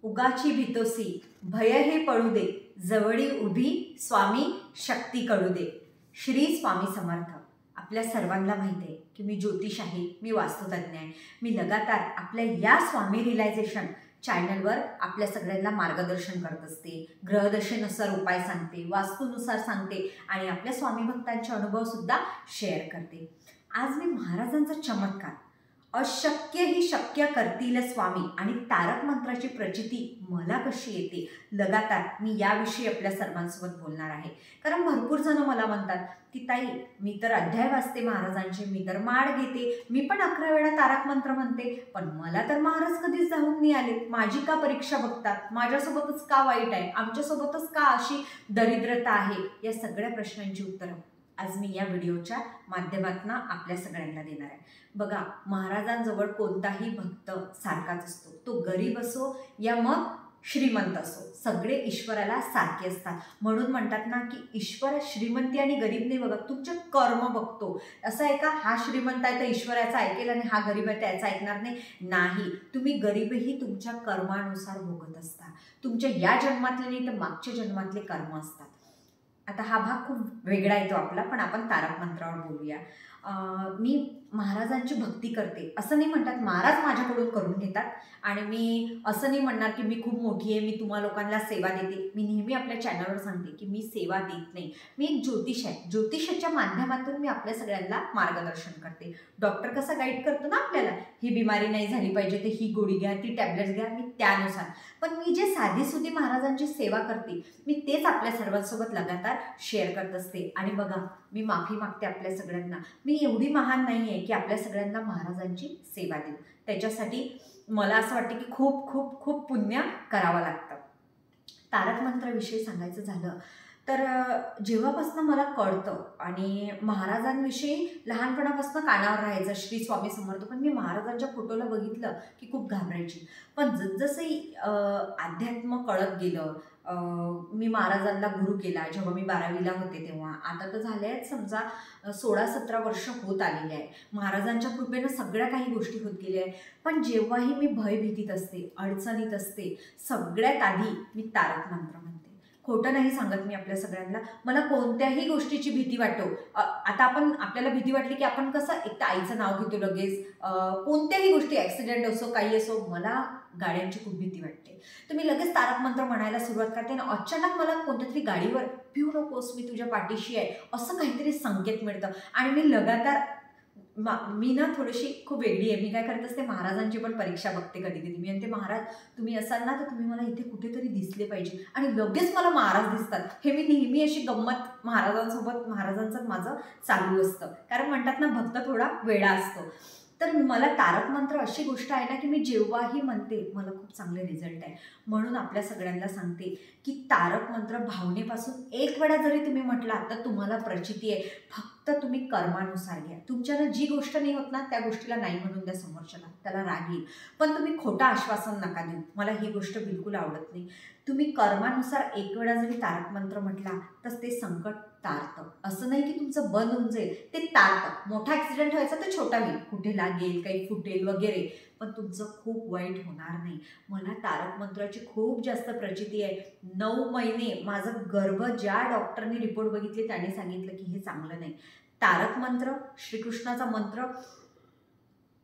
उगाची भीतोसी भय हे पडू दे, जवळी उभी स्वामी शक्ती कळू दे। श्री स्वामी समर्थ। आपल्या सर्वांना माहिती आहे की मी ज्योतिष आहे, मी वास्तुतज्ञ आहे। मी लगातार आपल्या या स्वामी रियलायझेशन चॅनलवर आपल्या सगळ्यांना मार्गदर्शन करत असते, ग्रहदशेनुसार उपाय सांगते, वास्तुनुसार सांगते आणि आपल्या स्वामी भक्तांचे अनुभव सुद्धा शेअर करते। आज मी महाराजांचा चमत्कार अशक्य ही शक्य करतील स्वामी आणि तारक मंत्राची प्रचिती मला कशी येते, लगातार मी याविषयी आपल्या सर्वांसोबत बोलणार आहे। कारण भरपूर जण मला म्हणतात की ताई मी तर अध्याय वाचते महाराजांचे, मी तर माळ घेते, मी पण 11 वेळा तारक मंत्र म्हणते, पण मला तर महाराज कधीच जाऊन नाही आले, माझी का परीक्षा बघतात, माझ्यासोबतच का वाईट आहे, आमच्यासोबतच का अशी दरिद्रता आहे। या सगळ्या प्रश्नांची उत्तरं आज मी या व्हिडिओच्या माध्यमातून आपल्या सगळ्यांना देणार आहे। बघा, महाराजांजवळ कोणताही भक्त सारखाच असतो, तो गरीब असो या मग श्रीमंत असो, सगळे ईश्वराला सारखे असतात। म्हणून म्हणतात ना की ईश्वर श्रीमंती आणि गरीब नाही बघत, तुमचे कर्म बघतो। असं आहे का हा श्रीमंत आहे तर ईश्वराचं ऐकेल आणि हा गरीब आहे त्याचं ऐकणार नाही। तुम्ही गरीबही तुमच्या कर्मानुसार भोगत असता, तुमच्या या जन्मातले नाही तर मागच्या जन्मातले कर्म असतात। आता हा भाग खूप वेगळा येतो आपला, पण आपण तारक मंत्रावर बोलूया। मी महाराजांची भक्ती करते असं नाही म्हणतात, महाराज माझ्याकडून करून घेतात आणि मी असं नाही म्हणणार की मी खूप मोठी आहे, मी तुम्हा लोकांना सेवा देते। मी नेहमी आपल्या चॅनलवर सांगते की मी सेवा देत नाही, मी एक ज्योतिष आहे, ज्योतिषाच्या माध्यमातून मी आपल्या सगळ्यांना मार्गदर्शन करते। डॉक्टर कसा गाईड करतो ना आपल्याला, ही बिमारी नाही झाली पाहिजे तर ही गोळी घ्या, ती टॅबलेट्स घ्या, मी त्यानुसार। पण मी जे साधीसुधी महाराजांची सेवा करते मी तेच आपल्या सर्वांसोबत लगातार शेअर करत असते। आणि बघा, मी माफी मागते आपल्या सगळ्यांना, मी एवढी महान नाही आहे की आपल्या सगळ्यांना महाराजांची सेवा देऊ, त्याच्यासाठी मला असं वाटतं की खूप खूप खूप पुण्य करावं लागतं। तारक मंत्राविषयी सांगायचं झालं तर जेव्हापासून मला कळतं आणि महाराजांविषयी लहानपणापासून कानावर राहायचं श्री स्वामी समर्थ, पण मी महाराजांच्या फोटोला बघितलं की खूप घाबरायची। पण जसजसंही अध्यात्म कळत गेलं, मी महाराजांना गुरु केला जेव्हा मी 12वीला होते तेव्हा, आता तर झाले आहेत समजा 16-17 वर्ष होत आलेली आहे। महाराजांच्या कृपेनं सगळ्या काही गोष्टी होत गेल्या आहेत। पण जेव्हाही मी भयभीतीत असते, अडचणीत असते, सगळ्यात आधी मी तारक मंत्र म्हणते। खोटं नाही सांगत मी आपल्या सगळ्यांना, मला कोणत्याही गोष्टीची भीती वाटतो। आता आपल्याला भीती वाटली की आपण कसं एक तर आईचं नाव घेतो लगेच, कोणत्याही गोष्टी ॲक्सिडेंट असो काही असो, मला गाड्यांची खूप भीती वाटते तर मी लगेच तारक मंत्र म्हणायला सुरुवात करते आणि अचानक मला कोणत्या तरी गाडीवर भिऊ नकोस मी तुझ्या पाठीशी आहे असं काहीतरी संकेत मिळतं आणि मी लगातार मी ना थोडीशी खूप वेगळी आहे, मी काय करत असते महाराजांची पण परीक्षा बघते कधी कधी। मी म्हणते महाराज तुम्ही असाल ना तर तुम्ही मला इथे कुठेतरी दिसले पाहिजे आणि लगेच मला महाराज दिसतात। हे मी नेहमी अशी गंमत महाराजांसोबत महाराजांचं माझं चालू असतं, कारण म्हणतात ना भक्त थोडा वेडा असतो। तर मला तारक मंत्र अशी गोष्ट आहे ना की मी जेव्हाही म्हणते मला खूप चांगले रिझल्ट आहे। म्हणून आपल्या सगळ्यांना सांगते की तारक मंत्र भावनेपासून एक वेळा जरी तुम्ही म्हटला तर तुम्हाला प्रचिती आहे, फक्त तुम्ही कर्मानुसार घ्या। तुमच्यानं जी गोष्ट नाही होत ना त्या गोष्टीला नाही म्हणून द्या समोरच्याला, त्याला राग येईल, पण तुम्ही खोटा आश्वासन नका देऊ, मला ही गोष्ट बिलकुल आवडत नाही। तुम्ही कर्मानुसार एक वेळा जरी तारक मंत्र म्हटला तर ते संकट तारतं, असं नाही की तुमचं बंद होऊन जाईल, ते तारतं। मोठा ॲक्सिडेंट व्हायचा तर छोटा होईल, कुठे लागेल काही फुटेल वगैरे, पण तुमचं खूप वाईट होणार नाही। मला तारक मंत्राची खूप जास्त प्रचिती आहे। 9 महिने माझं गर्भ ज्या डॉक्टरने रिपोर्ट बघितले त्याने सांगितलं की हे चांगलं नाही। तारक मंत्र श्रीकृष्णाचा मंत्र,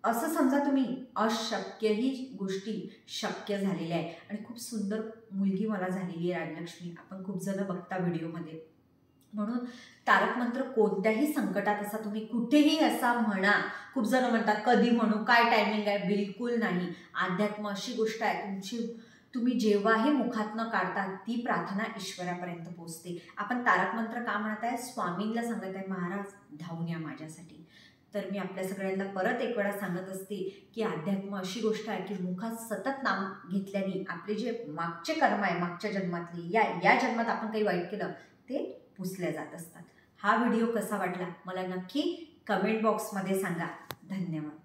असं समजा तुम्ही अशक्यही गोष्टी शक्य झालेल्या आहे आणि खूप सुंदर मुलगी मला झालेली आहे राजलक्ष्मी, आपण खूप जण बघता व्हिडिओमध्ये। म्हणून तारक मंत्र कोणत्याही संकटात असा तुम्ही कुठेही असा म्हणा, खूप जण म्हणतात कधी म्हणू, काय टायमिंग आहे, बिलकुल नाही। अध्यात्म अशी गोष्ट आहे तुम्ही जेव्हाही मुखातनं काढता ती प्रार्थना ईश्वरापर्यंत पोहोचते। आपण तारक मंत्र का म्हणत आहे, स्वामींना सांगत आहे महाराज धावून या माझ्यासाठी। तर मी आपल्या सगळ्यांना परत एक वेळा सांगत असते की अध्यात्म अशी गोष्ट आहे की मुखात सतत नाम घेतल्याने आपले जे मागचे कर्म आहे मागच्या जन्मातले या जन्मात आपण काही वाईट केलं ते पुसल्या जात असतात। हा व्हिडिओ कसा वाटला मला नक्की कमेंट बॉक्समध्ये सांगा। धन्यवाद।